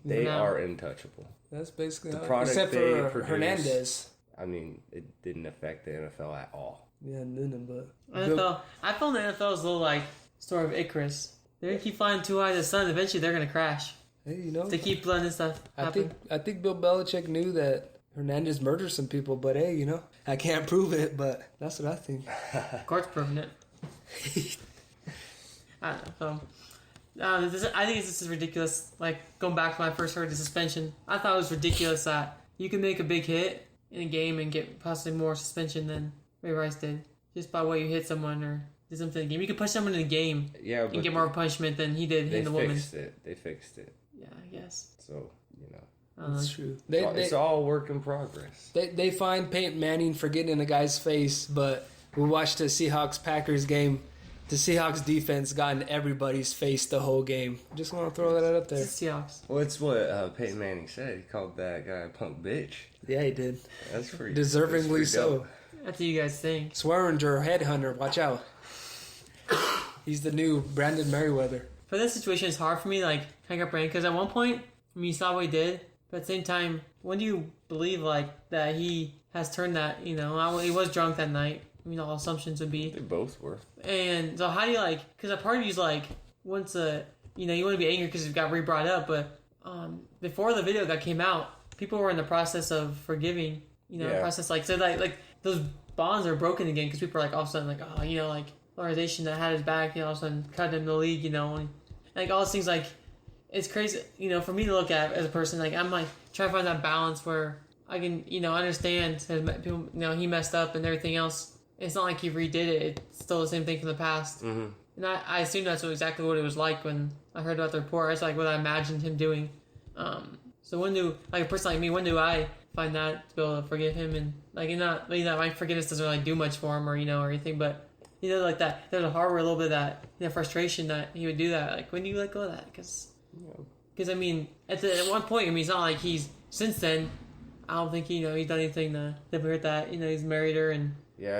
They No. are untouchable. That's basically The how, product except they for produce. Hernandez. I mean, it didn't affect the NFL at all. Yeah, Noonan, but NFL. I found the NFL is a little like story of Icarus. They're gonna keep flying too high to the sun. Eventually, they're gonna crash. hey, They keep letting this stuff happen. I think Bill Belichick knew that Hernandez murdered some people, but hey, I can't prove it, but that's what I think. Court's proving it. I don't know. So, I think this is ridiculous. Like, going back to when I first heard the suspension, I thought it was ridiculous that you can make a big hit in a game and get possibly more suspension than Ray Rice did. Just by what you hit someone or did something in the game. You could punch someone in the game Yeah, but and get more punishment than he did they hitting the woman. fixed it. They fixed it. Yeah, I guess. So I don't know. That's true. it's all work in progress. They find Peyton Manning for getting in a guy's face, but we watched the Seahawks-Packers game. The Seahawks defense got in everybody's face the whole game. Just want to throw that up there. It's the Seahawks. Well, it's what Peyton Manning said. He called that guy a punk bitch. Yeah, he did. That's pretty Deservingly that's pretty so. dope. That's what you guys think. Swearinger, headhunter, watch out. He's the new Brandon Merriweather. For this situation, it's hard for me, like, hang up brain, because at one point, you saw what he did, but at the same time, when do you believe, like, that he has turned that, he was drunk that night, all assumptions would be. They both were. And so how do you, like, because a part of you's like, once, you want to be angry because it got re-brought up, but before the video that came out, people were in the process of forgiving, Yeah. process, like, so, like, those bonds are broken again, because people are, like, all of a sudden, like, oh, like, the organization that had his back, all of a sudden cut him the league, and, like, all these things, like, it's crazy, for me to look at as a person, like, I'm, like, trying to find that balance where I can, understand that people, he messed up and everything else. It's not like he redid it. It's still the same thing from the past. Mm-hmm. And I assume that's exactly what it was like when I heard about the report. It's like what I imagined him doing. So when do, like, a person like me, when do I find that to be able to forgive him? And, like, my forgiveness doesn't really do much for him or, or anything, but, like that, there's a harbor a little bit of that, frustration that he would do that. Like, when do you let go of that? Because, at one point, it's not like since then, I don't think, he's done anything to hurt that. He's married her and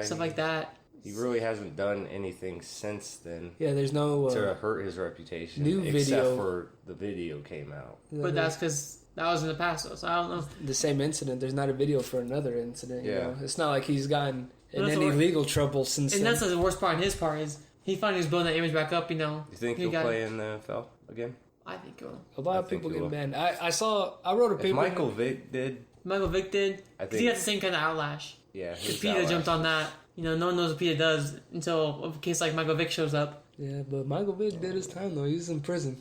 stuff like that. He really hasn't done anything since then Yeah, there's no to hurt his reputation. new except video. for the video came out. But that's because that was in the past, though, so I don't know. the same incident. There's not a video for another incident. Yeah. It's not like he's gotten in That's any what- legal trouble since. And then. that's the worst part on his part is he finally was building that image back up, You think he'll play in the NFL again? I think he will. A lot I of people think he get will. banned. I wrote a If paper. Michael Vick did, Michael Vick did. I Because he think- got the same kind of outlash. yeah. Because his PETA outlash jumped on was- that. No one knows what PETA does until a case like Michael Vick shows up. Yeah, but Michael Vick did his time though. He was in prison.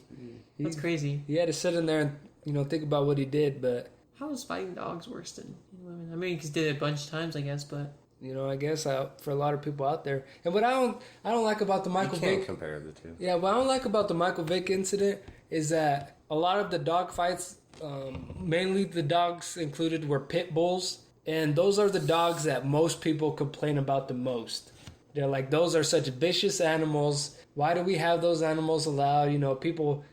That's crazy. He had to sit in there and think about what he did. But How is fighting dogs worse than women? I mean, he's did it a bunch of times, I guess, but I guess for a lot of people out there. And what I don't like about the You Michael can't Vick. compare the two. Yeah, what I don't like about the Michael Vick incident is that a lot of the dog fights, mainly the dogs included, were pit bulls. And those are the dogs that most people complain about the most. They're like, those are such vicious animals. Why do we have those animals allowed? People,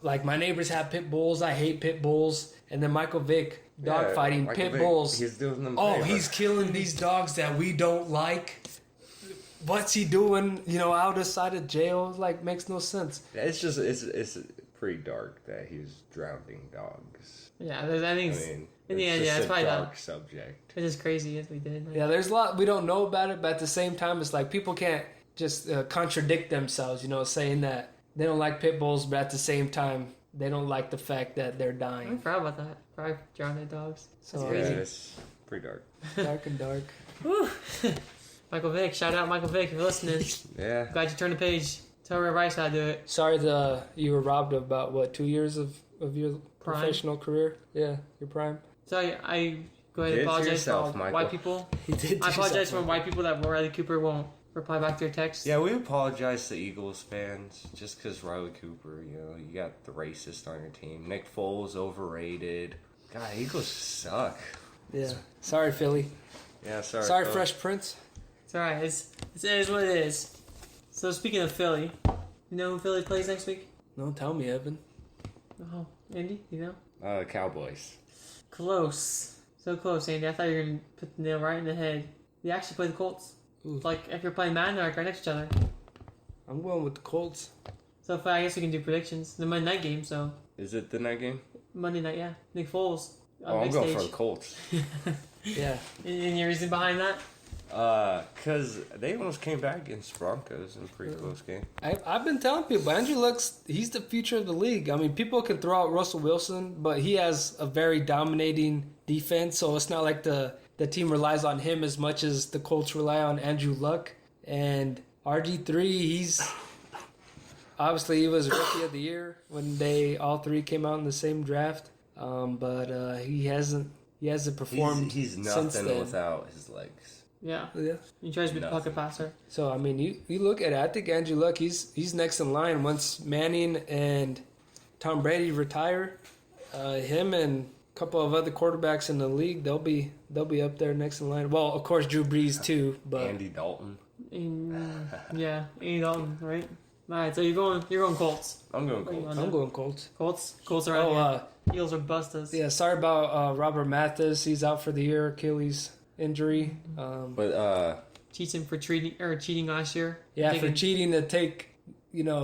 like my neighbors have pit bulls. I hate pit bulls. And then Michael Vick, dog fighting Michael pit Vick, bulls. He's doing them. Oh, favor. he's killing these dogs that we don't like. What's he doing, out outside of jail? Like, makes no sense. It's just it's pretty dark that he's drowning dogs. yeah, I think it's, in the end, just it's a probably dark subject. it's just crazy as we did. Like, Yeah, there's a lot we don't know about it, but at the same time, it's like people can't just contradict themselves, saying that they don't like pit bulls, but at the same time, they don't like the fact that they're I dying. forgot about that. Probably drown their dogs. So Yeah, crazy. it's pretty dark. dark and dark. Whew. Michael Vick, shout out Michael Vick if you're listening. Yeah. Glad you turned the page. Tell Ray Rice how to do it. Sorry, you were robbed of about what 2 years of your Prime. professional career. Yeah, your prime. So I go ahead Did and it to apologize yourself, for Michael. white people. He did. I apologize for white people that Riley Cooper won't reply back to your text. Yeah, we apologize to Eagles fans just because Riley Cooper, you got the racist on your team. Nick Foles overrated. God, Eagles suck. Yeah. Sorry, Philly. Yeah, sorry. Sorry, Phil. Fresh Prince. It's alright. It is what it is. So speaking of Philly, you know who Philly plays next week? No, tell me, Evan. Oh, Andy, you know? Cowboys. Close. So close, Andy. I thought you were going to put the nail right in the head. You actually play the Colts. Ooh. Like, if you're playing Madden, they're like right next to each other. I'm going with the Colts. So if I guess we can do predictions. The Monday night game, so Is it the night game? Monday night, yeah. Nick Foles. On I'm big going stage. for the Colts. Yeah. And your reason behind that? Because they almost came back against Broncos in a pretty close game. I've been telling people, Andrew Luck's, he's the future of the league. I mean, people can throw out Russell Wilson, but he has a very dominating defense, so it's not like the team relies on him as much as the Colts rely on Andrew Luck. And RG3, he was Rookie of the Year when they all three came out in the same draft. But he hasn't performed He's since nothing then. without his legs. Yeah. Yeah. He tries to be the Nothing. pocket passer. So I mean, you look at it. I think Andrew Luck, he's next in line once Manning and Tom Brady retire. Him and a couple of other quarterbacks in the league, they'll be up there next in line. Well, of course Drew Brees too, but Andy Dalton. Yeah, Andy Dalton, right? Alright, so you're going Colts. I'm going What are you Colts. on I'm there? going Colts. Colts are out Oh, here. Eagles are bustas. yeah. Sorry about Robert Mathis. He's out for the year, Achilles injury. But Cheating for cheating last year. Yeah, for Taking- cheating to take,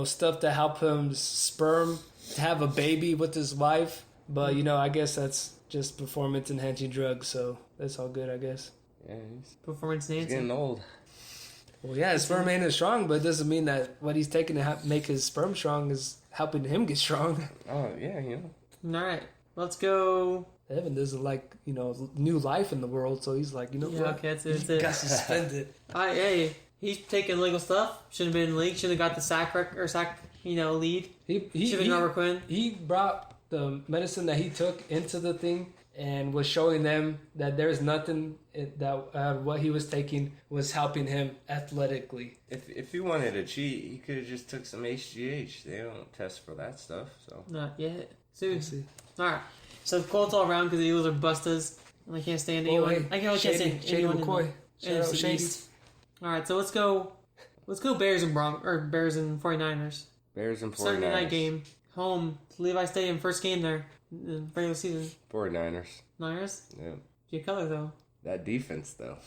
stuff to help him sperm to have a baby with his wife. But, I guess that's just performance enhancing drugs, so that's all good, I guess. yeah, performance he's getting enhancing. old. Well, yeah, his sperm ain't as strong, but it doesn't mean that what he's taking to make his sperm strong is helping him get strong. Oh, yeah, Alright, let's go. Evan doesn't like, new life in the world, so he's like, Yeah, what? okay, that's it. Got suspended. Hey, he's taking illegal stuff. Shouldn't have been in the league. Should have got the sack lead. He Should have been Robert Quinn. He brought the medicine that he took into the thing and was showing them that there's nothing that what he was taking was helping him athletically. If he wanted to cheat, he could have just took some HGH. They don't test for that stuff, so. Not yet. Soon. We'll see. Alright. So the Colts all around because the Eagles are bustas. And I can't stand anyone. hey, I can't stand Shady anyone in McCoy. the Shout out NFC Shady. East. Alright, so let's go Bears and Bears and 49ers. Bears and 49ers. Sunday night game. Home to Levi Stadium. First game there. In regular season. 49ers. Niners? Yeah. Jay Cutler though. That defense, though.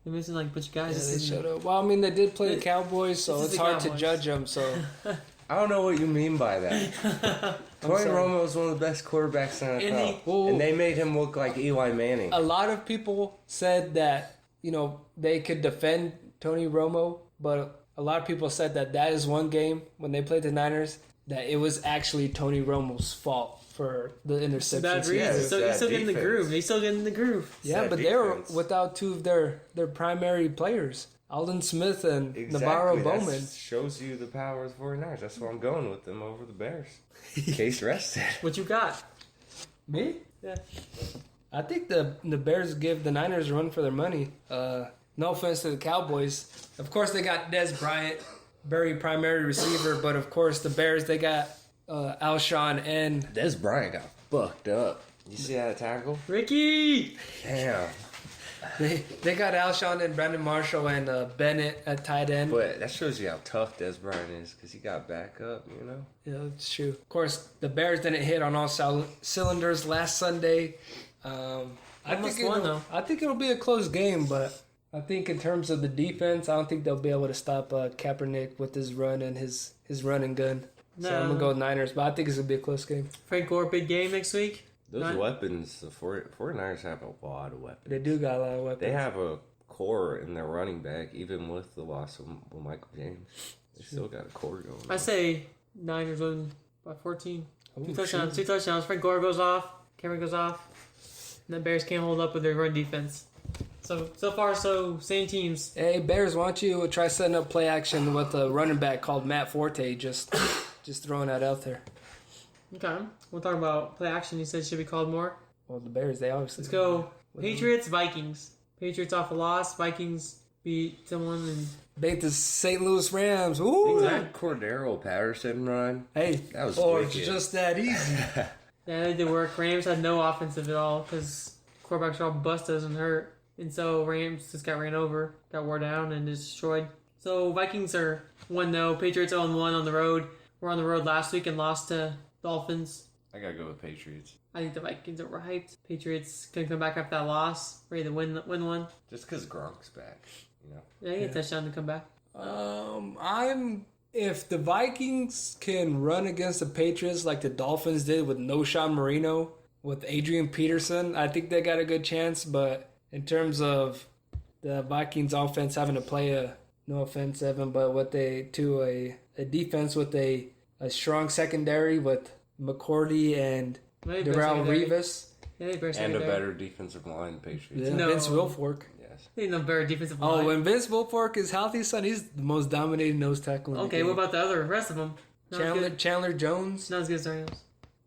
They're missing like a bunch of Yeah, guys. they This isn't- showed up. Well, I mean, they did play the Cowboys, so this is it's the hard to Cowboys. judge them. So I don't know what you mean by that. Tony sorry. Romo is one of the best quarterbacks in the NFL. Andy- Well, and they made him look like Eli Manning. a lot of people said that they could defend Tony Romo, but a lot of people said that is one game when they played the Niners that it was actually Tony Romo's fault for the interceptions. Bad he reason. Yeah, threw. it's Still, he's that still getting the defense. groove. He's still getting the groove. Yeah, that but they were defense. without two of their primary players, Alden Smith and Exactly. Navarro That Bowman. shows you the power of the 49ers. That's why I'm going with them over the Bears. Case rested. What you got? Me? Yeah. I think the Bears give the Niners a run for their money. No offense to the Cowboys. Of course, they got Dez Bryant, very primary receiver, but of course the Bears, they got Alshon and Des Bryant got fucked up. You see that tackle? Ricky! Damn. they got Alshon and Brandon Marshall and Bennett at tight end. But that shows you how tough Des Bryant is because he got back up, Yeah, it's true. Of course, the Bears didn't hit on all cylinders last Sunday. Almost won, though. I think it'll be a close game, but I think in terms of the defense, I don't think they'll be able to stop Kaepernick with his run and his run and gun. So I'm gonna go with Niners, but I think it's gonna be a close game. Frank Gore, big game next week. Those Right. weapons, the 49ers have a lot of weapons. They do got a lot of weapons. They have a core in their running back, even with the loss of Michael James. They still got a core going. I say Niners win by 14. Two touchdowns. Frank Gore goes off. Cameron goes off. And the Bears can't hold up with their run defense. So far, same teams. Hey, Bears, why don't you try setting up play action with a running back called Matt Forte? Just throwing that out there. Okay. We'll talk about play action. You said should be called more. Well, the Bears, they obviously. Let's go. Patriots, Vikings. Patriots off a loss. Vikings beat someone and Beat the St. Louis Rams. Ooh. That Cordero Patterson run. Hey, That was it's wicked. just that easy. yeah, they did work. Rams had no offensive at all because quarterbacks are all busted and hurt. And so Rams just got ran over, got wore down, and destroyed. So Vikings are 1-0. Patriots 0-1 on the road. We're on the road last week and lost to Dolphins. I gotta go with Patriots. I think the Vikings are overhyped. Patriots can come back after that loss, ready to win one. Just because Gronk's back, you know. Yeah, he get a touchdown to come back. If the Vikings can run against the Patriots like the Dolphins did with no Sean Marino, with Adrian Peterson, I think they got a good chance. But in terms of the Vikings offense having to play no offense, Evan, but a defense with a strong secondary with McCourty and Maybe Darrell Revis. Yeah, they And a better defensive line, Patriots. Yeah, No. Vince Wilfork. Yes. They need no better defensive line. Oh, when Vince Wilfork is healthy, son, he's the most dominating nose tackle in the Okay, game. what about the rest of them? Not as good. Chandler Jones? Not as good as the Rams.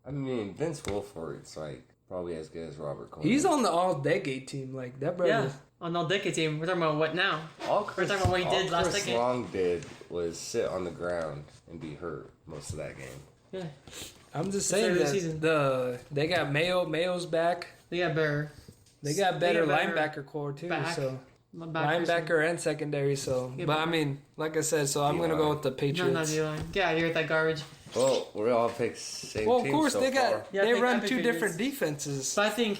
I mean, Vince Wilfork's like probably as good as Robert Cole. He's on the all-decade team. Like, that brother. Yeah, on all decade team. We're talking about what now? All We're talking about what he did last Chris decade. Long did was sit on the ground and be hurt most of that game. Yeah, I'm just Start saying of the that season. they got Mayo. Mayo's back. they got better. They got better better linebacker core, too. back. So Backers. linebacker and secondary. So, Yeah, but but- I mean, like I said, so I'm going to go with the No, not Patriots. D-line. Get out of here with that garbage. Well, we all picked same Well, team of course, so they got far. Yeah, I they think run I two pick different Patriots. defenses. So I think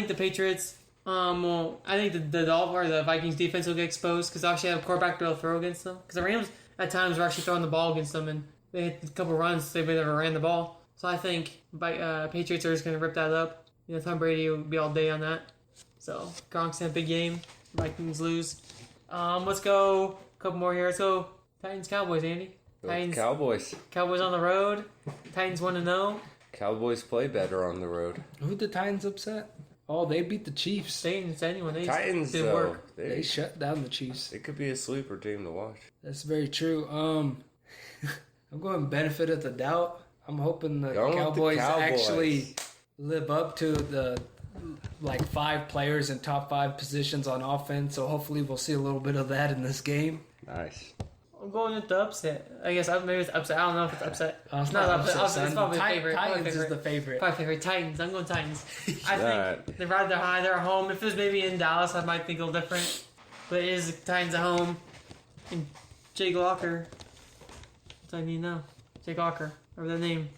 the Patriots. I think the Dolphins or the Vikings defense will get exposed because they actually have a quarterback to be able to throw against them. Because the Rams at times were actually throwing the ball against them and they hit a couple runs. They never ran the ball. So I think Patriots are just going to rip that up. You know, Tom Brady will be all day on that. So Gronk's in a big game. Vikings lose. Let's go. A couple more here. Let's go. Titans Cowboys, Andy. Go with Titans Cowboys on the road. Titans 1-0. Cowboys play better on the road. Who the Titans upset? Oh, they beat the Chiefs. They didn't say anyone. They Titans did though, work. They they shut down the Chiefs. it could be a sleeper team to watch. That's very true. I'm going benefit of the doubt. I'm hoping the Going with the Cowboys Cowboys. actually live up to the like 5 players in top 5 positions on offense. So hopefully we'll see a little bit of that in this game. Nice. I'm going with the upset. I guess maybe it's upset. I don't know if it's upset. It's not upset, upset. son. It's probably the favorite. Titans Probably is the favorite. Probably favorite. Titans. I'm going Titans. I Alright. think they ride their high. They're at home. If it was maybe in Dallas, I might think a little different. But it is the Titans at home. And Jake Locker. That's all I need to know. Jake Locker. Remember that name.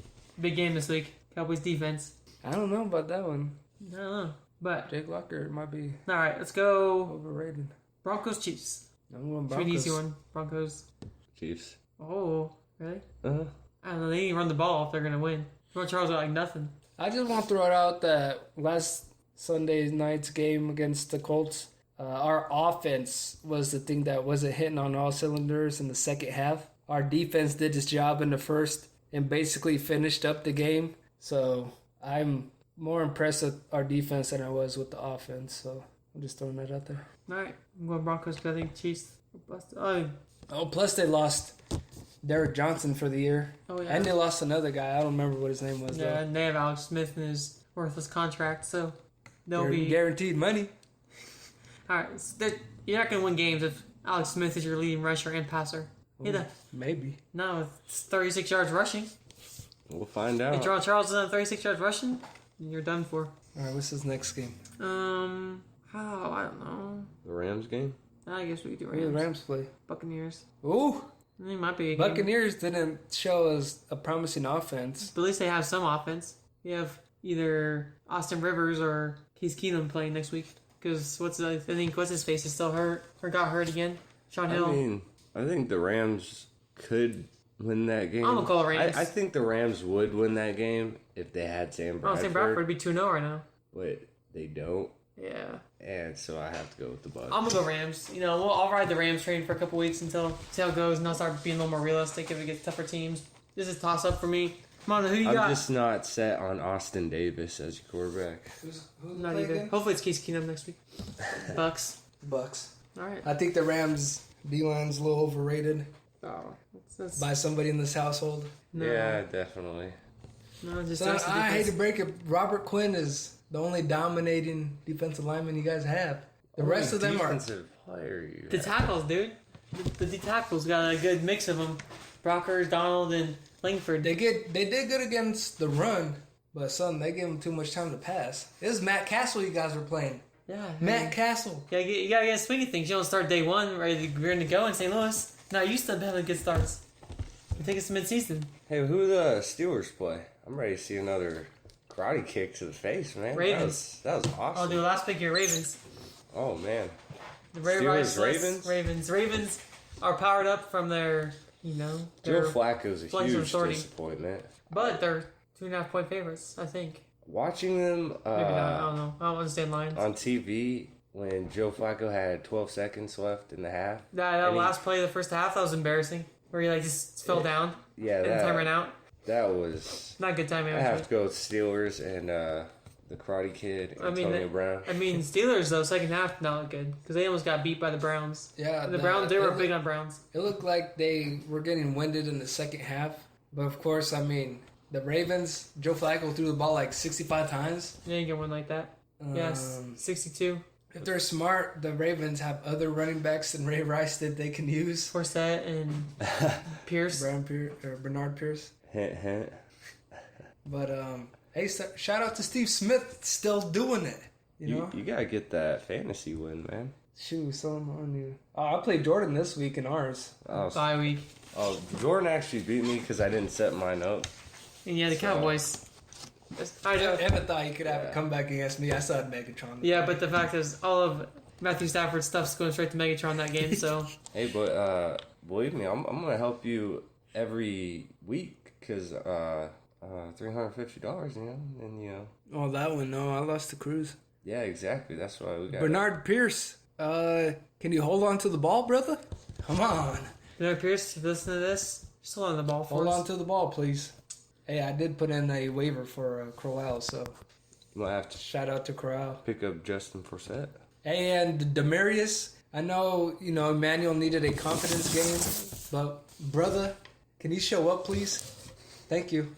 Big game this week. Cowboys defense. I don't know about that one. I don't know. But, Jake Locker might be alright, let's go overrated. Broncos Chiefs. I'm going Should be an Broncos. easy one. Broncos. Chiefs. Oh, really? Uh-huh. I don't know. They need to run the ball if they're going to win. George Charles got like nothing. I just want to throw it out that last Sunday night's game against the Colts, our offense was the thing that wasn't hitting on all cylinders in the second half. Our defense did its job in the first and basically finished up the game. So I'm more impressed with our defense than I was with the offense. So I'm just throwing that out there. All right, I'm going Broncos because I think Chiefs are busted. Oh, plus they lost Derek Johnson for the year. Oh, yeah. And they lost another guy. I don't remember what his name was, Yeah, though. and they have Alex Smith in his worthless contract, so they'll be Guaranteed money. all right. You're not going to win games if Alex Smith is your leading rusher and passer. Either Maybe. no, it's 36 yards rushing. We'll find If out. George Charles is on 36 yards rushing, then you're done for. All right, what's his next game? I don't know. The Rams game? I guess we could do Who do the Rams. Rams play? Buccaneers. Ooh, They might be a game. Buccaneers didn't show us a promising offense. But at least they have some offense. You have either Austin Rivers or Case Keenum playing next week. Because what's his face is still hurt or got hurt again. Sean Hill. I mean, I think the Rams could win that game. I'm gonna call the Rams. I think the Rams would win that game if they had Sam Bradford. Sam Bradford would be 2-0 right now. But they don't, Yeah. and so I have to go with the Bucs. I'm gonna go Rams. I'll ride the Rams train for a couple weeks until see how it goes, and I'll start being a little more realistic if it gets tougher teams. This is a toss up for me. Mondo, who you I'm got? just not set on Austin Davis as your quarterback. Who's Not playing either. again? Hopefully it's Case Keenum next week. Bucks. Bucks. All right. I think the Rams D-line's a little overrated Oh, that's by somebody in this household. no, Yeah, definitely. no, just So that's the I hate defense. to break it. Robert Quinn is the only dominating defensive lineman you guys have. The rest of them are. defensive player you The have. tackles, dude. The D tackles got a good mix of them. Brockers, Donald, and Langford. They did good against the run, but they give him too much time to pass. It was Matt Castle you guys were playing. Yeah. Matt Castle. You gotta get swinging things. You don't start day one ready to go in St. Louis. Not used to having good starts. You take us to midseason. Hey, who the Steelers play? I'm ready to see another karate kick to the face, man. Ravens. That was I'll awesome. do last pick here, Ravens. Oh man. The Ray Steelers, Rice Ravens? Ravens are powered up from their, Joe their, Flacco's a flags are huge sorting. disappointment. but they're 2.5-point favorites, I think. Watching them Maybe not. I don't know. I don't understand lines. on TV when Joe Flacco had 12 seconds left in the half. That and he- last play of the first half, that was embarrassing. Where he just fell down Yeah, and the time ran out. that was. Not good time I have management. to go with Steelers and the Karate Kid, Antonio Brown. I mean, Steelers though second half not good because they almost got beat by the Browns. Yeah, The Browns they were it big on Browns. It looked like they were getting winded in the second half, but of course, I mean, the Ravens. Joe Flacco threw the ball like 65 times. They didn't get one like that. Yes, 62. If they're smart, the Ravens have other running backs than Ray Rice that they can use. Forsett and Pierce. Bernard Pierce. Hint, hint. But hey, shout out to Steve Smith, still doing it. You know, You gotta get that fantasy win, man. shoot, some on you. Oh, I played Jordan this week in ours. Bye week. Oh, Jordan actually beat me because I didn't set mine up. And yeah, the Cowboys. I know. Evan thought he could have a comeback against me. I saw Megatron. Yeah, but the fact is, all of Matthew Stafford's stuff's going straight to Megatron that game. So Hey, but believe me, I'm gonna help you every week because $350, you know, and you know. Oh, that one. No, I lost the cruise. Yeah, exactly. That's why we got Bernard Pierce. Can you hold on to the ball, brother? Come on. Bernard Pierce, if you listen to this, just hold on to the ball for Hold us. on to the ball, please. Hey, I did put in a waiver for Crowell, so You might have to shout out to Crowell. pick up Justin Forsett. Hey, and Demarius, I know, Emmanuel needed a confidence game, but brother, can you show up, please? Thank you.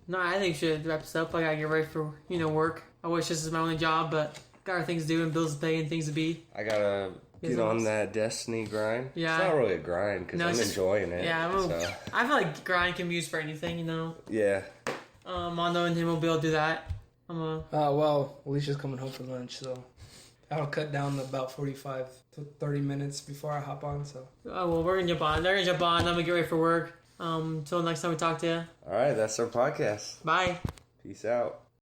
No, I think we should wrap this up. I gotta get ready for work. I wish this is my only job, but got our things to do and bills to pay and things to be. I gotta get on that Destiny grind. Yeah. It's not really a grind because No, I'm it's just- enjoying it. Yeah, so, I feel like grind can be used for anything, yeah. Mondo and him will be able to do that. Well, Alicia's coming home for lunch, so I'll cut down to about 45 to 30 minutes before I hop on, so. Well, we're gonna jump on. They're gonna jump on. I'm gonna get ready for work. Till next time we talk to you. All right, that's our podcast. Bye. Peace out.